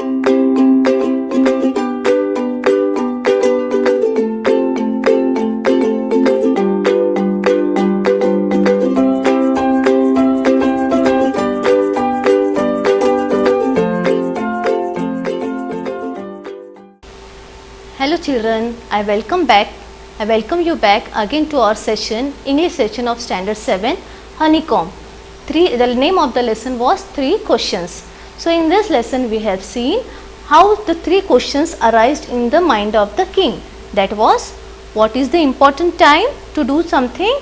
Hello children, I welcome you back again to our session, English session of Standard 7, Honeycomb. The name of the lesson was 3 questions. So in this lesson we have seen how the 3 questions arised in the mind of the king. That was, what is the important time to do something,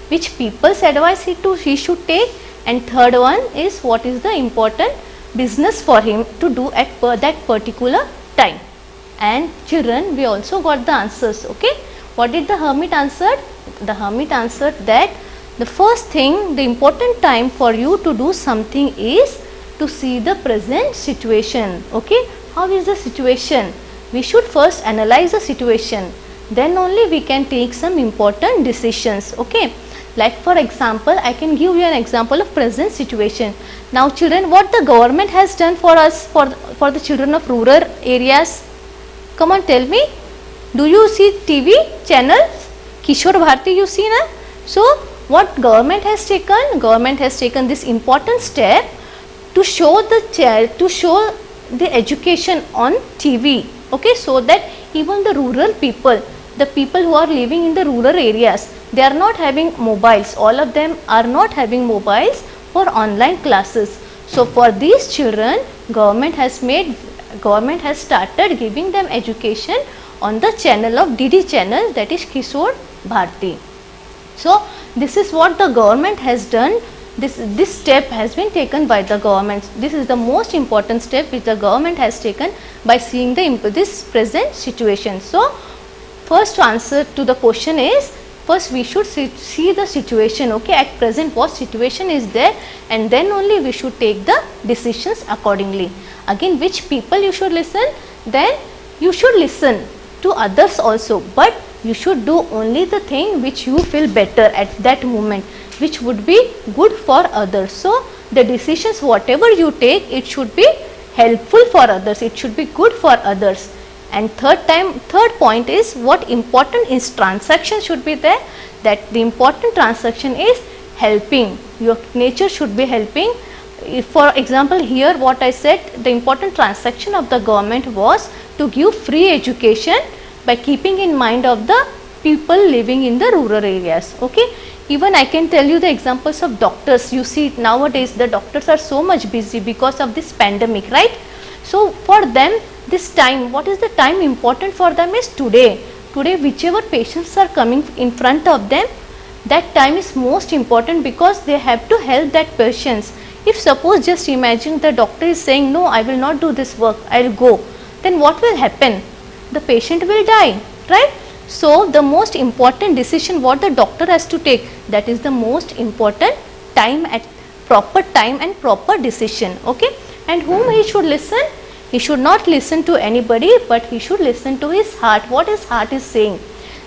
which people's advice he should take, and third one is what is the important business for him to do at that particular time. And children, we also got the answers. Okay, what did the hermit answer? The hermit answered that the first thing, the important time for you to do something is to see the present situation. Okay, how is the situation? We should first analyze the situation, then only we can take some important decisions. Okay, like for example, I can give you an example of present situation. Now children, what the government has done for us, for the children of rural areas? Come on, tell me. Do you see TV channels? Kishore Bharti you see na? So what government has taken? Government has taken this important step to show the education on TV. Okay, so that even the rural people, the people who are living in the rural areas, they are not having mobiles. All of them are not having mobiles for online classes. So for these children, government has started giving them education on the channel of DD channel, that is Kishore Bharti. So this is what the government has done. This step has been taken by the government. This is the most important step which the government has taken by seeing this present situation. So first answer to the question is, first we should see the situation. Okay, at present what situation is there, and then only we should take the decisions accordingly. Again, which people you should listen? Then you should listen to others also, but you should do only the thing which you feel better at that moment, which would be good for others. So the decisions whatever you take, it should be helpful for others, it should be good for others. And third point is, what important is transaction should be there, that the important transaction is helping. Your nature should be helping. If for example here what I said, the important transaction of the government was to give free education by keeping in mind of the people living in the rural areas. Okay, even I can tell you the examples of doctors. You see nowadays the doctors are so much busy because of this pandemic, right? So for them, this time, what is the time important for them is today. Today whichever patients are coming in front of them, that time is most important because they have to help that patients. If suppose just imagine the doctor is saying, no, I will not do this work, I will go, then what will happen? The patient will die, right? So the most important decision what the doctor has to take, that is the most important time, at proper time and proper decision. Okay, and whom he should listen? He should not listen to anybody, but he should listen to his heart. What his heart is saying.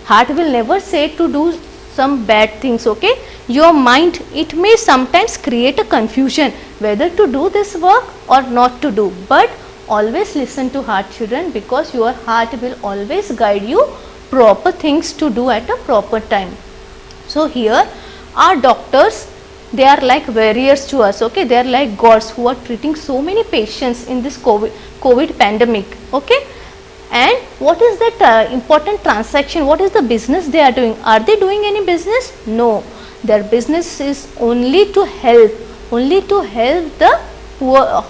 Heart will never say to do some bad things. Okay, your mind, it may sometimes create a confusion whether to do this work or not to do, but always listen to heart, children, because your heart will always guide you proper things to do at a proper time. So here our doctors, they are like warriors to us. Okay, they are like gods who are treating so many patients in this COVID pandemic. Okay, and what is that important transaction? What is the business they are doing? Are they doing any business? No, their business is only to help the poor,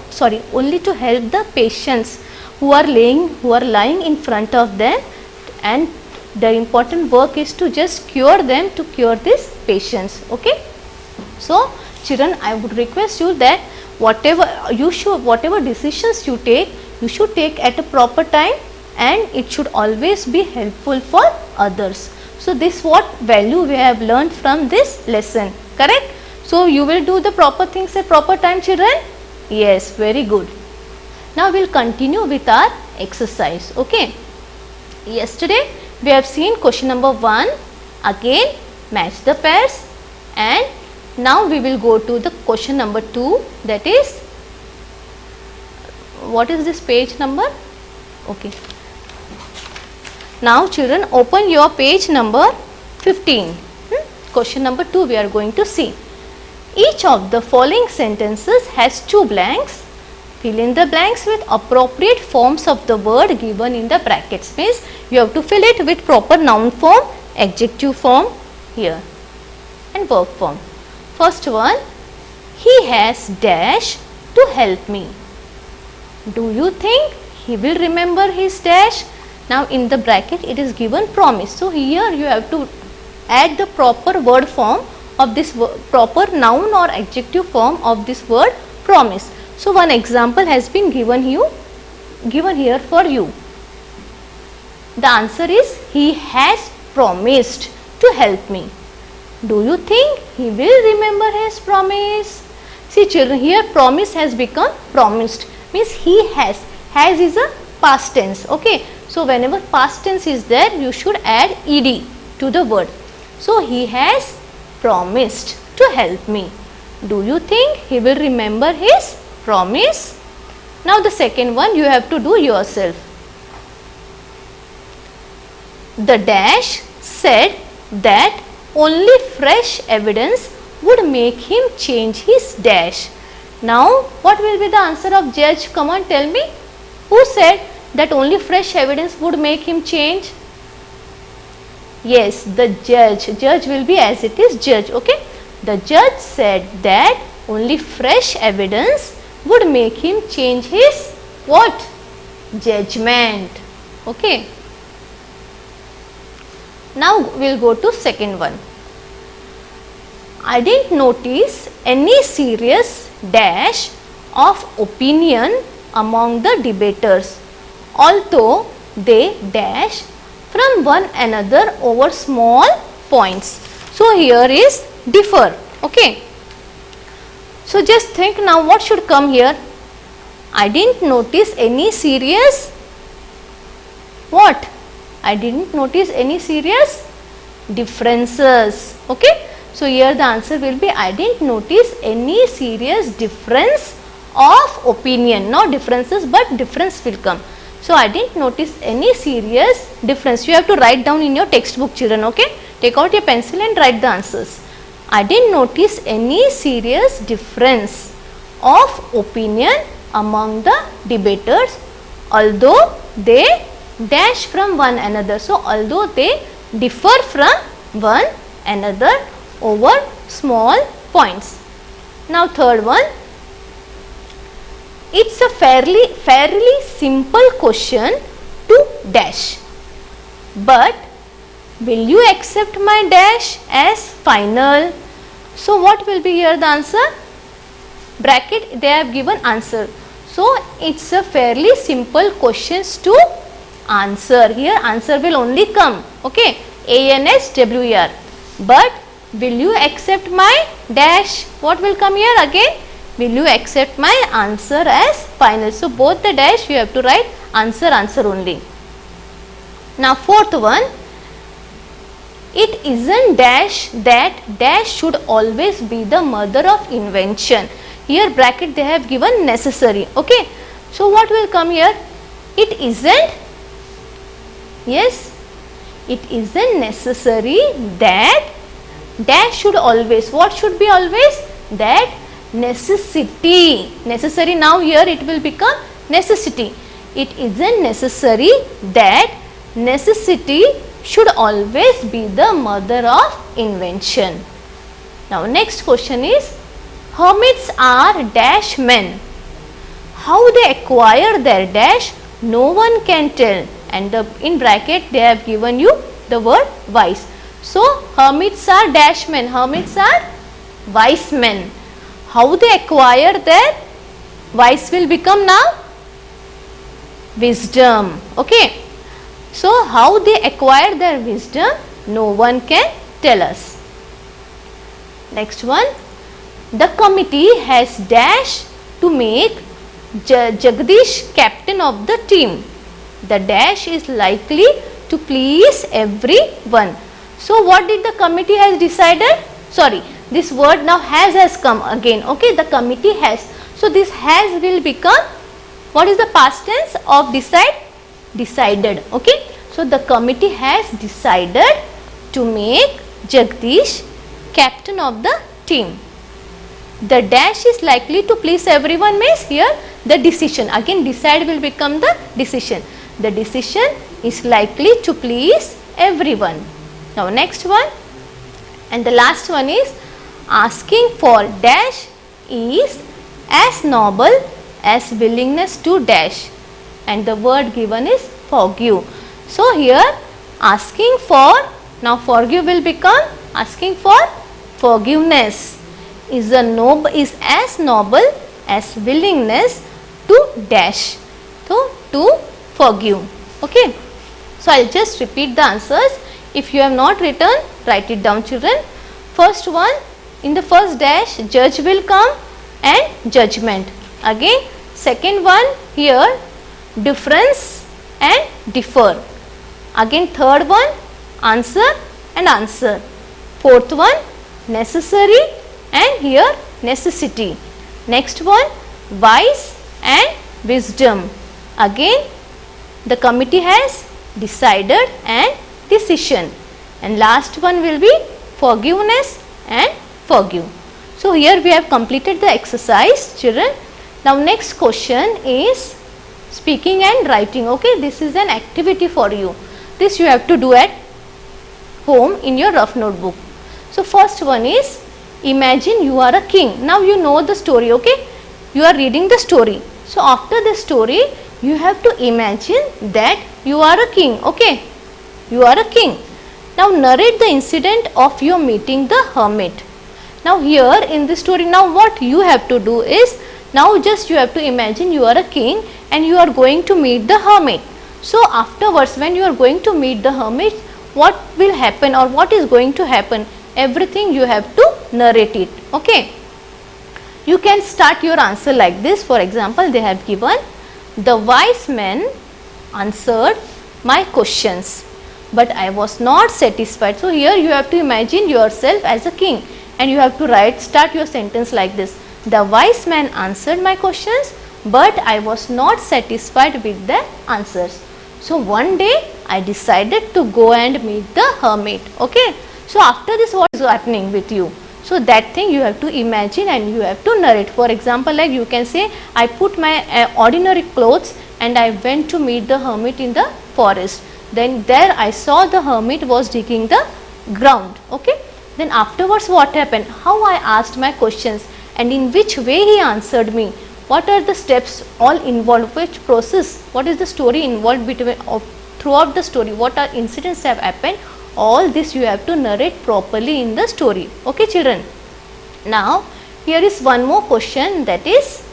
only to help the patients who are lying in front of them, and the important work is to just cure them, to cure these patients. Okay, so children, I would request you that whatever decisions you take, you should take at a proper time, and it should always be helpful for others. So this what value we have learned from this lesson, correct? So you will do the proper things at proper time, children? Yes, very good. Now we will continue with our exercise. Okay, yesterday we have seen question number 1, again match the pairs, and now we will go to the question number 2, that is what is this page number? Okay. Now children, open your page number 15. Question number 2 we are going to see. Each of the following sentences has 2 blanks. Fill in the blanks with appropriate forms of the word given in the brackets. Means you have to fill it with proper noun form, adjective form here and verb form. First one, he has dash to help me. Do you think he will remember his dash? Now in the bracket it is given promise. So here you have to add the proper word form of this proper noun or adjective form of this word promise. So one example has been given here for you. The answer is he has promised to help me. Do you think he will remember his promise? See children, here promise has become promised, means he has. Has is a past tense. Okay. So whenever past tense is there, you should add ed to the word. So he has promised to help me. Do you think he will remember his promise? Now the second one you have to do yourself. The dash said that only fresh evidence would make him change his dash. Now what will be the answer of judge? Come on, tell me. Who said that only fresh evidence would make him change? Yes, the judge. Judge will be as it is judge. Okay. The judge said that only fresh evidence would make him change his what? Judgment. Okay. Now we'll go to second one. I didn't notice any serious dash of opinion among the debaters, although they dash from one another over small points. So here is differ. Okay. So just think now what should come here. I didn't notice any serious what? I didn't notice any serious differences. Okay. So here the answer will be I didn't notice any serious difference of opinion. Not differences but difference will come. So I didn't notice any serious difference. You have to write down in your textbook children. Okay. Take out your pencil and write the answers. I didn't notice any serious difference of opinion among the debaters, although they dash from one another. So although they differ from one another over small points. Now third one, it's a fairly simple question to dash, but will you accept my dash as final? So what will be here the answer? Bracket they have given answer. So it's a fairly simple questions to answer. Here answer will only come. Okay. ANSWER. But will you accept my dash? What will come here again? Will you accept my answer as final? So both the dash you have to write answer only. Now fourth one, it isn't dash that dash should always be the mother of invention. Here bracket they have given necessary. Okay. So what will come here? It isn't, yes, it isn't necessary that dash should always, what should be always? That necessity. Necessary, now here it will become necessity. It isn't necessary that necessity should always be the mother of invention. Now next question is, hermits are dash men. How they acquire their dash, no one can tell, and in bracket they have given you the word wise. So hermits are dash men, hermits are wise men. How they acquire their, wise will become now wisdom. Okay. So how they acquire their wisdom, no one can tell us. Next one, the committee has dash to make Jagdish captain of the team. The dash is likely to please everyone. So what did the committee has decided? Sorry, this word now has come again. Okay, the committee has. So this has will become What is the past tense of decide? Decided. Okay. So the committee has decided to make Jagdish captain of the team. The dash is likely to please everyone means here the decision. Again decide will become the decision. The decision is likely to please everyone. Now next one, and the last one is asking for dash is as noble as willingness to dash, and the word given is forgive. So here asking for, now forgive will become asking for forgiveness is as noble as willingness to dash, so to forgive. Okay. So I will just repeat the answers. If you have not written, write it down children. First one, in the first dash judge will come and judgment. Again second one here difference and differ. Again third one answer and answer. Fourth one necessary and here necessity. Next one wise and wisdom. Again the committee has decided and decision, and last one will be forgiveness and forgive. So here we have completed the exercise children. Now next question is speaking and writing. Okay, this is an activity for you. This you have to do at home in your rough notebook. So first one is imagine you are a king. Now you know the story. Okay, you are reading the story. So after the story you have to imagine that you are a king. Okay, you are a king. Now narrate the incident of your meeting the hermit. Now here in this story, now what you have to do is, now just you have to imagine you are a king and you are going to meet the hermit. So afterwards when you are going to meet the hermit, what will happen or what is going to happen, everything you have to narrate it. Okay. You can start your answer like this. For example, they have given the wise men answered my questions, but I was not satisfied. So here you have to imagine yourself as a king and you have to start your sentence like this. The wise man answered my questions, but I was not satisfied with the answers. So one day I decided to go and meet the hermit. Okay. So after this what is happening with you? So that thing you have to imagine and you have to narrate. For example, like you can say, I put my ordinary clothes and I went to meet the hermit in the forest. Then there I saw the hermit was digging the ground. Okay. Then afterwards what happened? How I asked my questions and in which way he answered me. What are the steps all involved, which process, what is the story involved throughout the story, what are incidents have happened, all this you have to narrate properly in the story. Okay children. Now here is one more question, that is,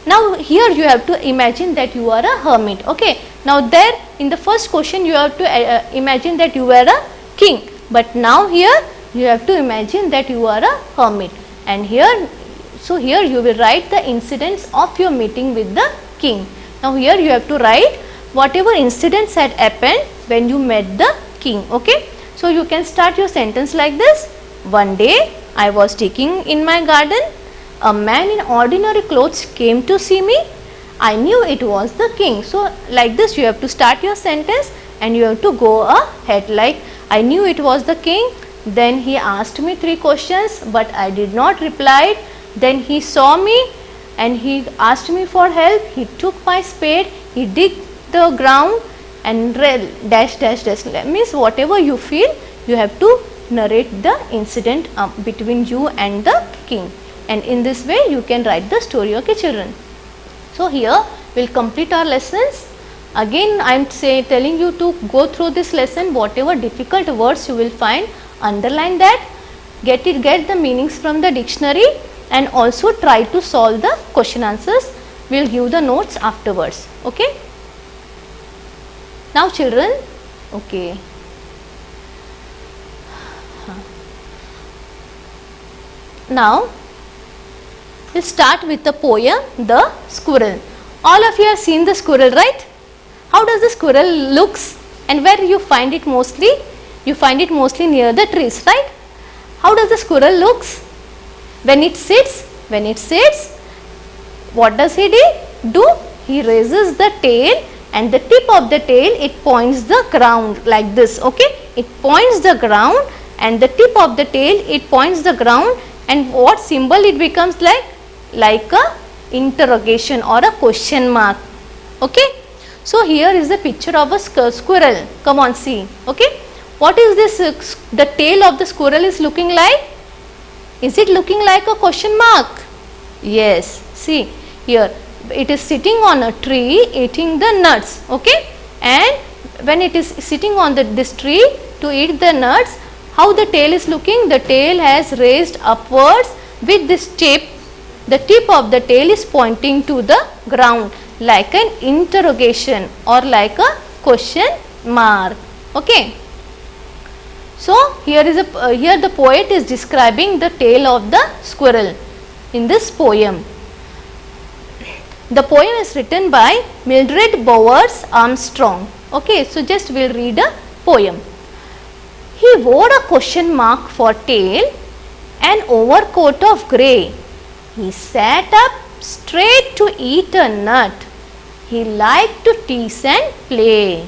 now here you have to imagine that you are a hermit. Okay. Now there in the first question you have to imagine that you were a king, but now here you have to imagine that you are a hermit, and here, so here you will write the incidents of your meeting with the king. Now here you have to write whatever incidents had happened when you met the king. Okay. So you can start your sentence like this. One day I was digging in my garden. A man in ordinary clothes came to see me. I knew it was the king. So like this you have to start your sentence and you have to go ahead, like I knew it was the king. Then he asked me 3 questions, but I did not reply. Then he saw me and he asked me for help. He took my spade, he digged the ground and dash dash dash. That means whatever you feel, you have to narrate the incident between you and the king, and in this way you can write the story. Okay children. So here we will complete our lessons. Again I am telling you to go through this lesson, whatever difficult words you will find, underline that, get the meanings from the dictionary, and also try to solve the question answers. We will give the notes afterwards. Okay. Now children, okay, now we will start with the poem The Squirrel. All of you have seen the squirrel, right? How does the squirrel looks, and where you find it mostly? You find it mostly near the trees, right? How does the squirrel looks? When it sits, what does he do? he raises the tail and the tip of the tail it points the ground like this. Okay, it points the ground and the tip of the tail it points the ground, and what symbol it becomes like a interrogation or a question mark. Okay, so here is the picture of a squirrel. Come on, see. Okay, what is this? The tail of the squirrel is looking like? Is it looking like a question mark? Yes, see here it is sitting on a tree eating the nuts. Okay, and when it is sitting on this tree to eat the nuts, how the tail is looking? The tail has raised upwards with this tip. The tip of the tail is pointing to the ground like an interrogation or like a question mark. Okay. So here is here the poet is describing the tail of the squirrel in this poem. The poem is written by Mildred Bowers Armstrong. Okay, so just we'll read a poem. He wore a question mark for tail, an overcoat of grey. He sat up straight to eat a nut. He liked to tease and play.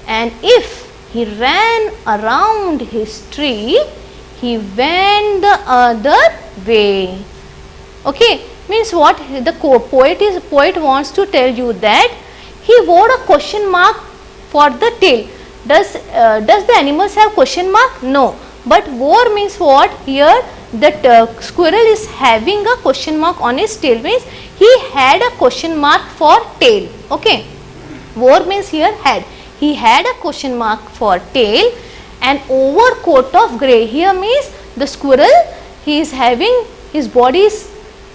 And if he ran around his tree, he went the other way. Okay, means what the poet wants to tell you that he wore a question mark for the tail. Does the animals have question mark? No. But wore means what? Here the squirrel is having a question mark on his tail, means he had a question mark for tail. Okay. Wore means here had. He had a question mark for tail. An overcoat of grey. Here means the squirrel, he is having, his body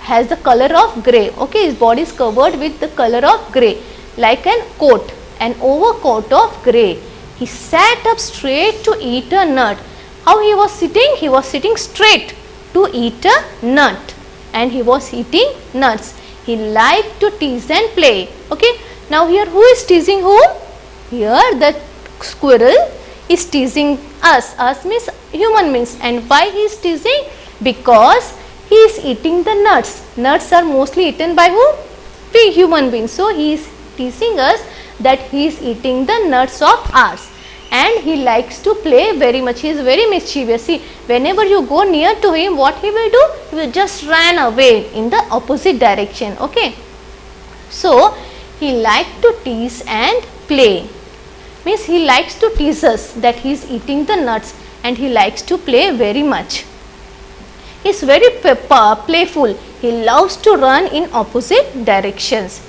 has the color of grey. Okay, his body is covered with the color of grey like an coat, an overcoat of grey. He sat up straight to eat a nut. How he was sitting? He was sitting straight to eat a nut, and he was eating nuts. He liked to tease and play. Okay, now here who is teasing whom? Here the squirrel is teasing us. Us means human beings. And why he is teasing? Because he is eating the nuts. Nuts are mostly eaten by whom? We human beings. So he is teasing us that he is eating the nuts of ours, and he likes to play very much. He is very mischievous. See, whenever you go near to him, what he will do? He will just run away in the opposite direction. Okay. So he likes to tease and play. Means he likes to tease us that he is eating the nuts, and he likes to play very much. He is very playful. He loves to run in opposite directions.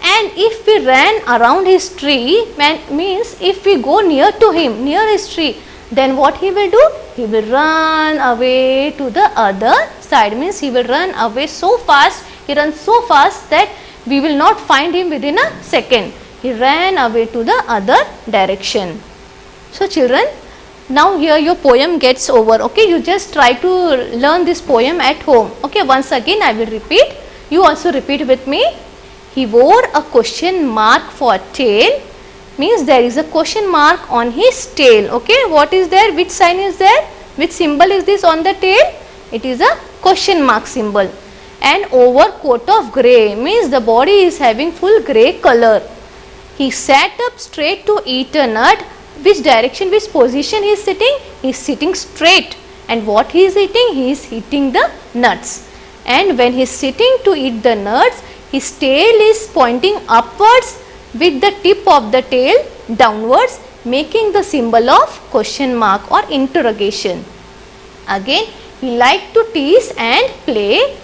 And if we ran around his tree, means if we go near to him, near his tree, then what he will do? He will run away to the other side. Means he will run away so fast, he runs so fast that we will not find him within a second. He ran away to the other direction. So children, now here your poem gets over. Okay, you just try to learn this poem at home. Okay, once again I will repeat. You also repeat with me. He wore a question mark for tail, means there is a question mark on his tail. Okay, what is there? Which sign is there? Which symbol is this on the tail? It is a question mark symbol. An overcoat of grey, means the body is having full grey color. He sat up straight to eat a nut. Which direction, which position he is sitting? He is sitting straight. And what he is eating? He is eating the nuts. And when he is sitting to eat the nuts, his tail is pointing upwards with the tip of the tail downwards, making the symbol of question mark or interrogation. Again, he liked to tease and play,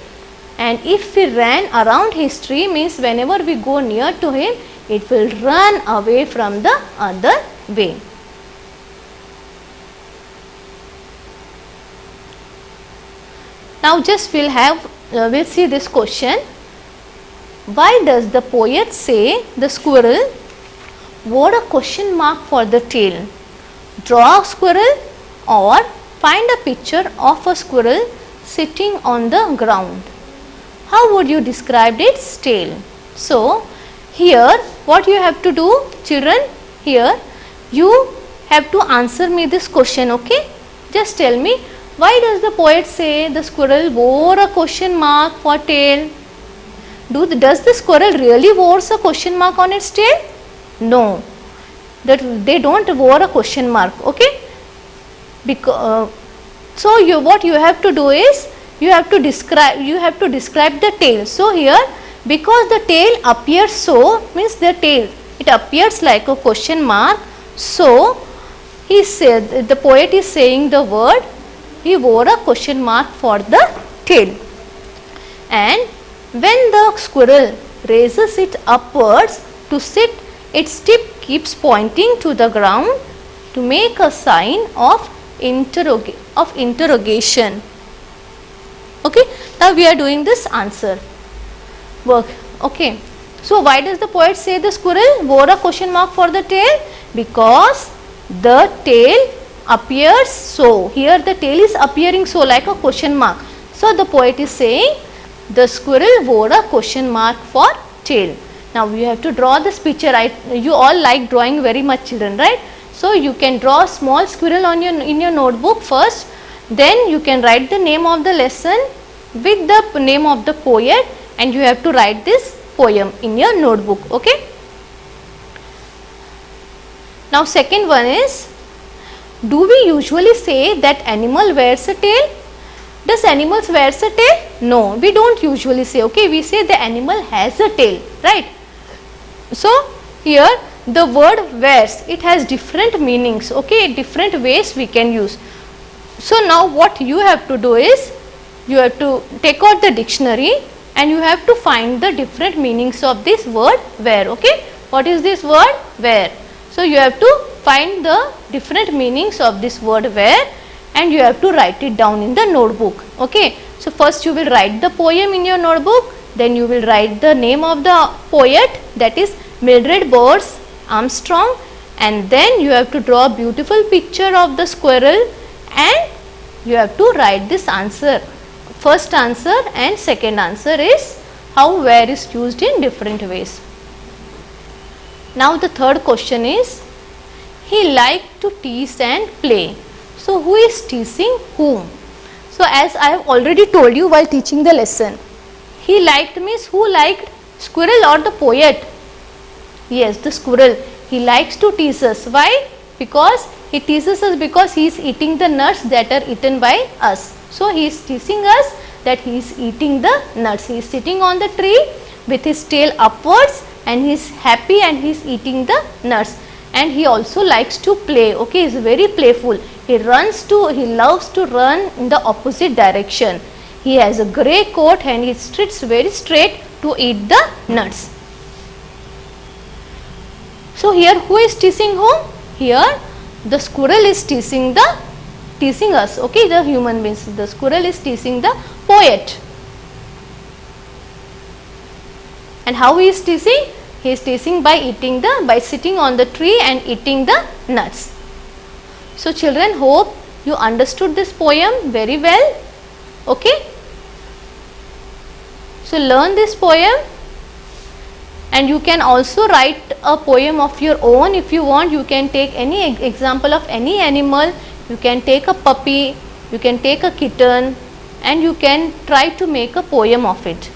and if we ran around his tree, means whenever we go near to him, it will run away from the other way. Now just we'll see this question. Why does the poet say the squirrel wore a question mark for the tail? Draw a squirrel or find a picture of a squirrel sitting on the ground. How would you describe its tail? So here what you have to do, children, here you have to answer me this question. Okay, just tell me, why does the poet say the squirrel wore a question mark for tail? Does the squirrel really wears a question mark on its tail? No, that they don't wear a question mark. Okay, because so what you have to do is you have to describe the tail. So here, because the tail appears so, means the tail, it appears like a question mark. So he said, the poet is saying the word, he wore a question mark for the tail. And when the squirrel raises it upwards to sit, its tip keeps pointing to the ground to make a sign of interrogation. Okay, now we are doing this answer work. Okay, so why does the poet say the squirrel wore a question mark for the tail? Because the tail appears so. Here the tail is appearing so, like a question mark. So the poet is saying the squirrel wore a question mark for tail. Now you have to draw this picture. You all like drawing very much, children, right? So you can draw a small squirrel on in your notebook first. Then you can write the name of the lesson with the name of the poet, and you have to write this poem in your notebook. Okay. Now second one is, do we usually say that animal wears a tail? Does animals wears a tail? No, we don't usually say. Okay, we say the animal has a tail, right? So here the word wears, it has different meanings. Okay, different ways we can use. So now what you have to do is, you have to take out the dictionary and you have to find the different meanings of this word wear. Okay, what is this word wear? So you have to find the different meanings of this word wear and you have to write it down in the notebook. Okay, so first you will write the poem in your notebook, then you will write the name of the poet, that is Mildred Bowers Armstrong, and then you have to draw a beautiful picture of the squirrel and you have to write this answer. First answer and second answer is how wear is used in different ways. Now the third question is, he liked to tease and play. So who is teasing whom? So as I have already told you while teaching the lesson, he liked means who liked, squirrel or the poet? Yes, the squirrel. He likes to tease us. Why? Because he teases us because he is eating the nuts that are eaten by us. So he is teasing us that he is eating the nuts. He is sitting on the tree with his tail upwards and he is happy and he is eating the nuts. And he also likes to play. Okay, he is very playful. He loves to run in the opposite direction. He has a grey coat and he sits very straight to eat the nuts. So here who is teasing whom? Here the squirrel is teasing us. Okay, the human beings. The squirrel is teasing the poet. And how he is teasing? He is teasing by sitting on the tree and eating the nuts. So children, hope you understood this poem very well. Okay. So learn this poem and you can also write a poem of your own. If you want, you can take any example of any animal. You can take a puppy, you can take a kitten and you can try to make a poem of it.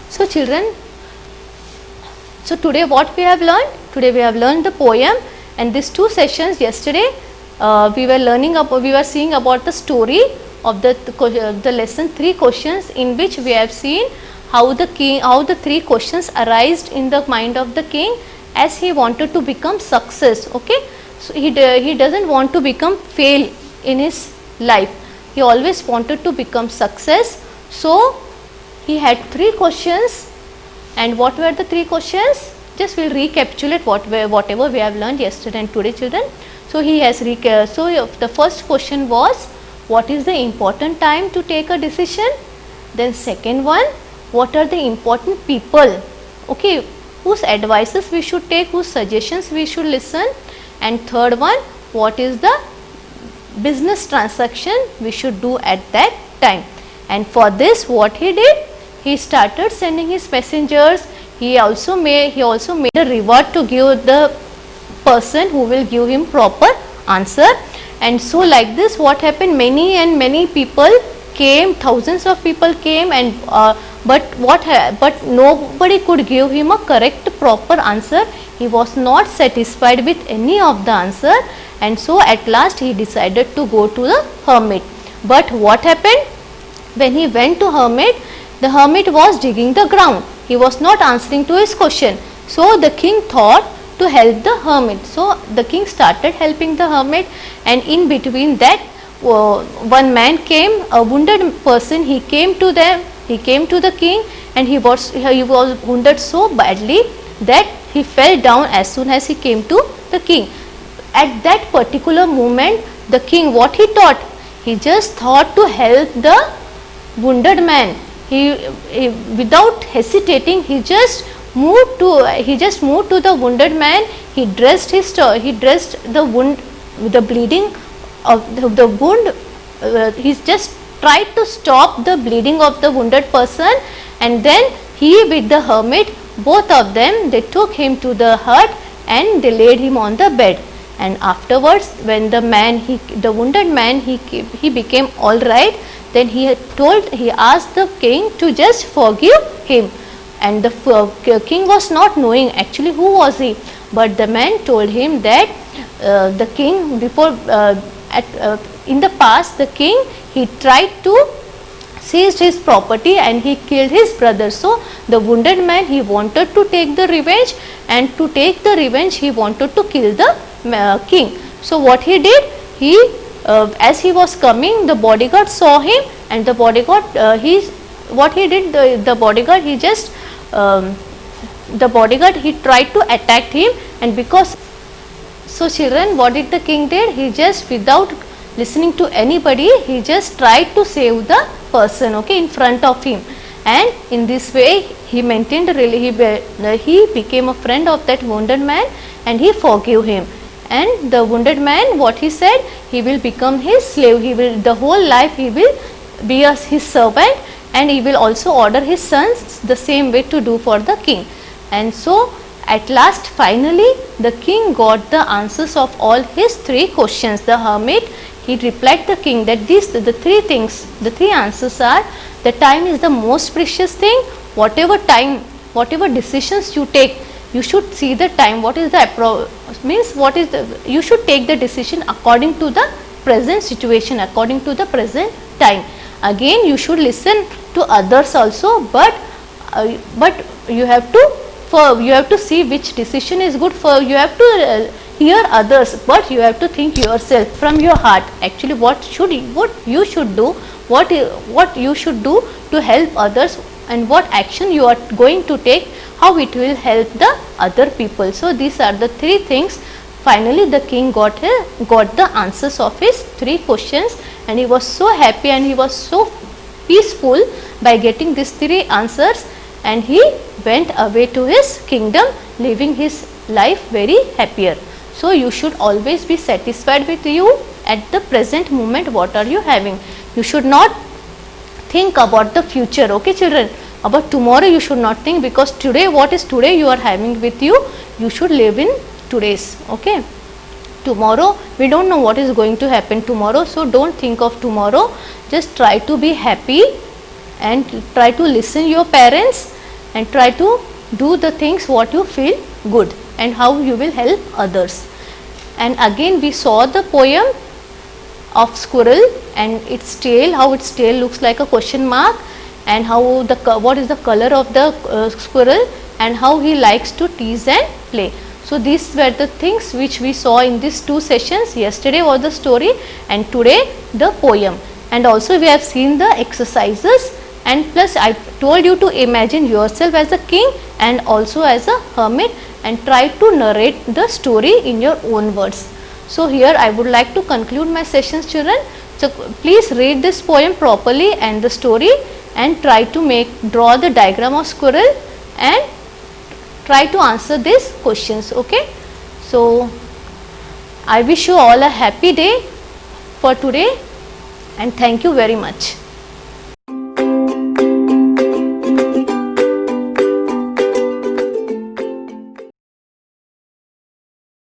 So children, so today what we have learned? Today we have learned the poem, and these two sessions yesterday we were seeing about the story of the lesson 3 questions, in which we have seen how the three questions arised in the mind of the king as he wanted to become success. Okay, so he doesn't want to fail in his life. He always wanted to become success. So he had 3 questions, and what were the 3 questions? Just we'll recapitulate whatever we have learned yesterday and today, children. So he has so the first question was, what is the important time to take a decision? Then second one, what are the important people, okay, whose advices we should take, whose suggestions we should listen? And third one, what is the business transaction we should do at that time? And for this, what he did, he started sending his messengers. He also made a reward to give the person who will give him proper answer. And so like this what happened, many people came, thousands of people came, and but nobody could give him a correct proper answer. He was not satisfied with any of the answer, and so at last he decided to go to the hermit. But what happened, when he went to hermit, the hermit was digging the ground. He was not answering to his question. So the king thought to help the hermit. So the king started helping the hermit, and in between that one man came, a wounded person. He came to the king, and he was wounded so badly that he fell down as soon as he came to the king. At that particular moment, the king, what he thought, he just thought to help the wounded man. He without hesitating, he just moved to the wounded man. He dressed the wound, the bleeding of the wound. He just tried to stop the bleeding of the wounded person, and then he with the hermit, both of them, they took him to the hut and they laid him on the bed. And afterwards, when the wounded man, he became all right, then he asked the king to just forgive him. And the king was not knowing actually who was he, but the man told him that the king in the past, the king, he tried to seized his property and he killed his brother. So the wounded man, he wanted to take the revenge, and to take the revenge he wanted to kill the king. So what he did, as he was coming, the bodyguard saw him, and the bodyguard he tried to attack him. And because, so children, what did the king did, he just, without listening to anybody, he just tried to save the person, okay, in front of him. And in this way he maintained he became a friend of that wounded man, and he forgave him. And the wounded man, what he said, he will become his slave. He will, the whole life he will be his servant, and he will also order his sons the same way to do for the king. And so at last, finally, the king got the answers of all his 3 questions. The hermit, he replied the king that the 3 things, the 3 answers are: the time is the most precious thing. Whatever decisions you take, you should see the time. You should take the decision according to the present situation, according to the present time. Again, you should listen to others also, but you have to see which decision is good for you. Have to hear others, but you have to think yourself from your heart. Actually, what you should do, what you should do to help others, and what action you are going to take, how it will help the other people. So these are the 3 things. Finally, the king got the answers of his 3 questions, and he was so happy and he was so peaceful by getting these 3 answers, and he went away to his kingdom, living his life very happier. So you should always be satisfied with you at the present moment. What are you having? You should not think about the future, okay children. About tomorrow you should not think, because today, what is today you are having with you, you should live in today's, okay. Tomorrow, we don't know what is going to happen tomorrow, so don't think of tomorrow. Just try to be happy and try to listen your parents, and try to do the things what you feel good and how you will help others. And again, we saw the poem of squirrel and its tail, how its tail looks like a question mark, and how what is the color of the squirrel, and how he likes to tease and play. So these were the things which we saw in these 2 sessions. Yesterday was the story, and today the poem. And also we have seen the exercises, and plus I told you to imagine yourself as a king and also as a hermit, and try to narrate the story in your own words. So here I would like to conclude my sessions, children. So please read this poem properly and the story, and try to draw the diagram of squirrel, and try to answer these questions, okay. So I wish you all a happy day for today, and thank you very much.